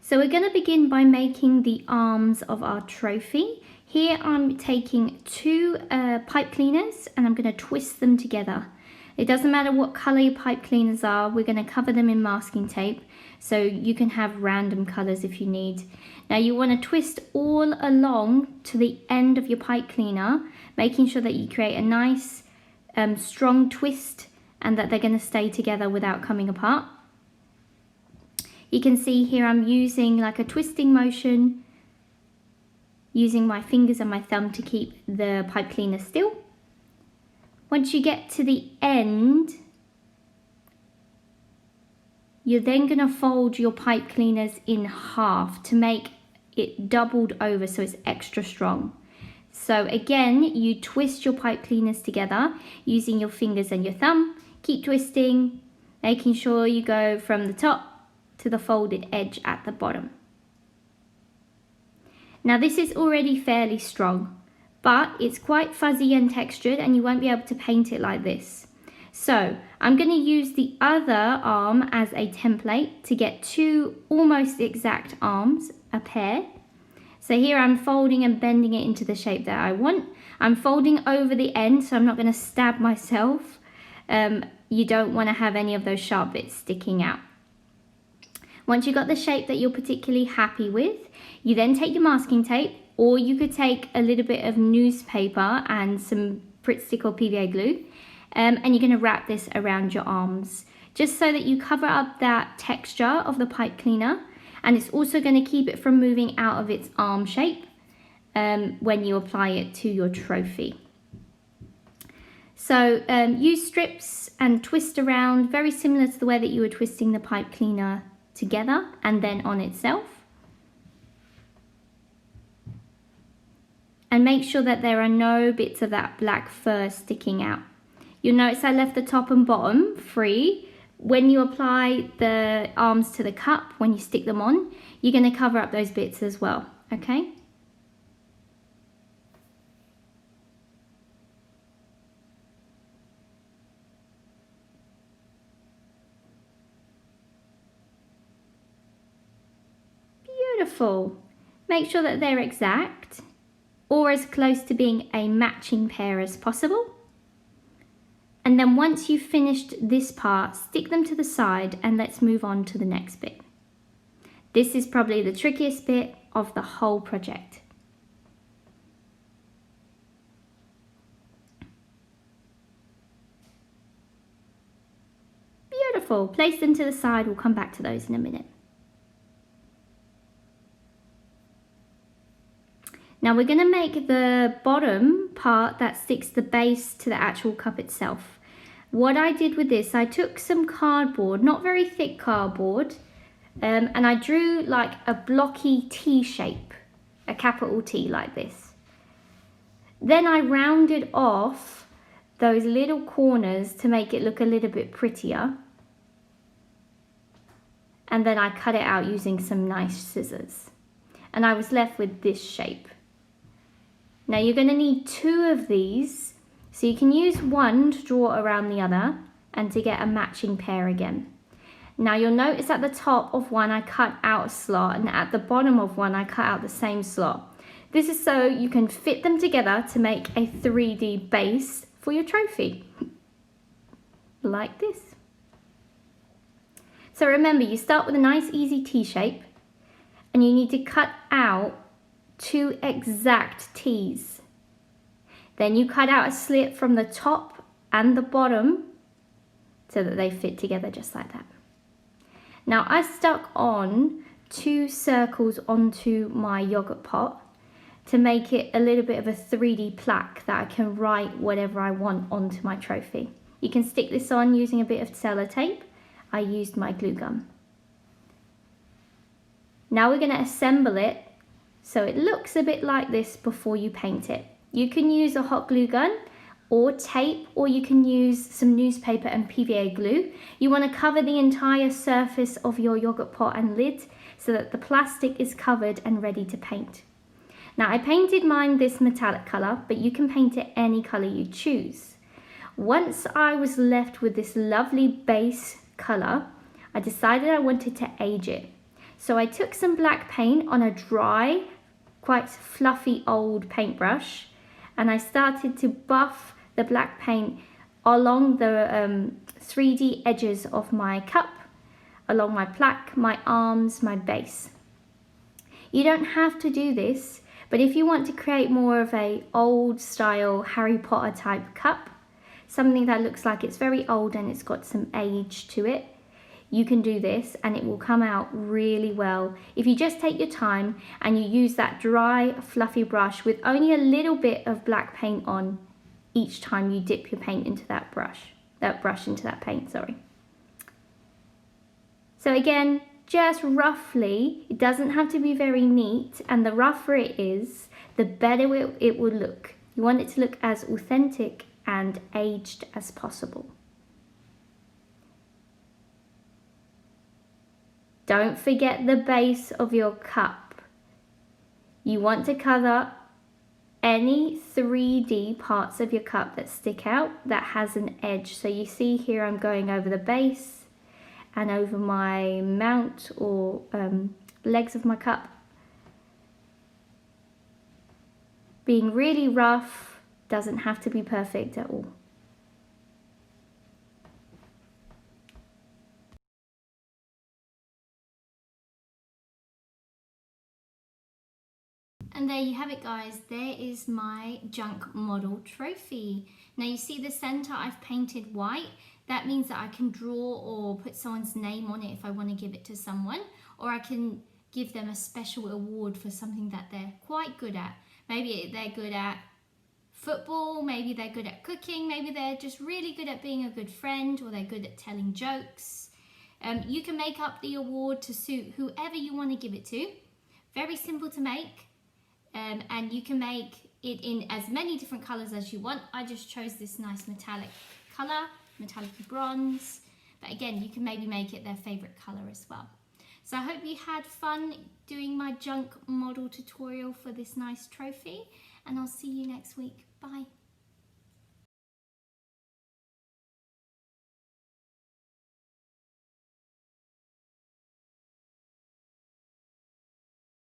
So we're going to begin by making the arms of our trophy. Here I'm taking two pipe cleaners and I'm going to twist them together. It doesn't matter what colour your pipe cleaners are, we're going to cover them in masking tape so you can have random colours if you need. Now you want to twist all along to the end of your pipe cleaner, making sure that you create a nice strong twist and that they're going to stay together without coming apart. You can see here I'm using like a twisting motion, using my fingers and my thumb to keep the pipe cleaner still. Once you get to the end, you're then going to fold your pipe cleaners in half to make it doubled over so it's extra strong. So again, you twist your pipe cleaners together using your fingers and your thumb. Keep twisting, making sure you go from the top to the folded edge at the bottom. Now this is already fairly strong, but it's quite fuzzy and textured and you won't be able to paint it like this. So I'm going to use the other arm as a template to get two almost exact arms, a pair. So here I'm folding and bending it into the shape that I want. I'm folding over the end so I'm not going to stab myself. You don't want to have any of those sharp bits sticking out. Once you've got the shape that you're particularly happy with, you then take your masking tape, or you could take a little bit of newspaper and some Pritt stick or PVA glue, and you're going to wrap this around your arms, just so that you cover up that texture of the pipe cleaner, and it's also going to keep it from moving out of its arm shape when you apply it to your trophy. So use strips and twist around, very similar to the way that you were twisting the pipe cleaner together and then on itself. And make sure that there are no bits of that black fur sticking out. You'll notice I left the top and bottom free. When you apply the arms to the cup, when you stick them on, you're going to cover up those bits as well, okay? Beautiful. Make sure that they're exact or as close to being a matching pair as possible. And then once you've finished this part, stick them to the side and let's move on to the next bit. This is probably the trickiest bit of the whole project. Beautiful. Place them to the side. We'll come back to those in a minute. Now we're going to make the bottom part that sticks the base to the actual cup itself. What I did with this, I took some cardboard, not very thick cardboard, and I drew like a blocky T shape, a capital T like this. Then I rounded off those little corners to make it look a little bit prettier. And then I cut it out using some nice scissors. And I was left with this shape. Now you're going to need two of these, so you can use one to draw around the other and to get a matching pair again. Now you'll notice at the top of one I cut out a slot and at the bottom of one I cut out the same slot. This is so you can fit them together to make a 3D base for your trophy. Like this. So remember, you start with a nice easy T shape and you need to cut out two exact T's. Then you cut out a slit from the top and the bottom so that they fit together just like that. Now I stuck on two circles onto my yogurt pot to make it a little bit of a 3D plaque that I can write whatever I want onto my trophy. You can stick this on using a bit of sellotape. I used my glue gun. Now we're going to assemble it so it looks a bit like this before you paint it. You can use a hot glue gun or tape, or you can use some newspaper and PVA glue. You want to cover the entire surface of your yogurt pot and lid so that the plastic is covered and ready to paint. Now I painted mine this metallic colour, but you can paint it any colour you choose. Once I was left with this lovely base colour, I decided I wanted to age it. So I took some black paint on a dry, quite fluffy old paintbrush, and I started to buff the black paint along the 3D edges of my cup, along my plaque, my arms, my base. You don't have to do this, but if you want to create more of a old style Harry Potter type cup, something that looks like it's very old and it's got some age to it, you can do this and it will come out really well. If you just take your time and you use that dry, fluffy brush with only a little bit of black paint on each time you dip your paint into that brush into that paint, sorry. So again, just roughly, it doesn't have to be very neat, and the rougher it is, the better it will look. You want it to look as authentic and aged as possible. Don't forget the base of your cup. You want to cover any 3D parts of your cup that stick out that has an edge. So you see here I'm going over the base and over my mount or legs of my cup. Being really rough, doesn't have to be perfect at all. And there you have it, guys. There is my junk model trophy. Now you see the center I've painted white. That means that I can draw or put someone's name on it if I want to give it to someone, or I can give them a special award for something that they're quite good at. Maybe they're good at football, maybe they're good at cooking, maybe they're just really good at being a good friend, or they're good at telling jokes. You can make up the award to suit whoever you want to give it to. Very simple to make. And you can make it in as many different colors as you want. I just chose this nice metallic color, metallic bronze. But again, you can maybe make it their favorite color as well. So I hope you had fun doing my junk model tutorial for this nice trophy. And I'll see you next week. Bye.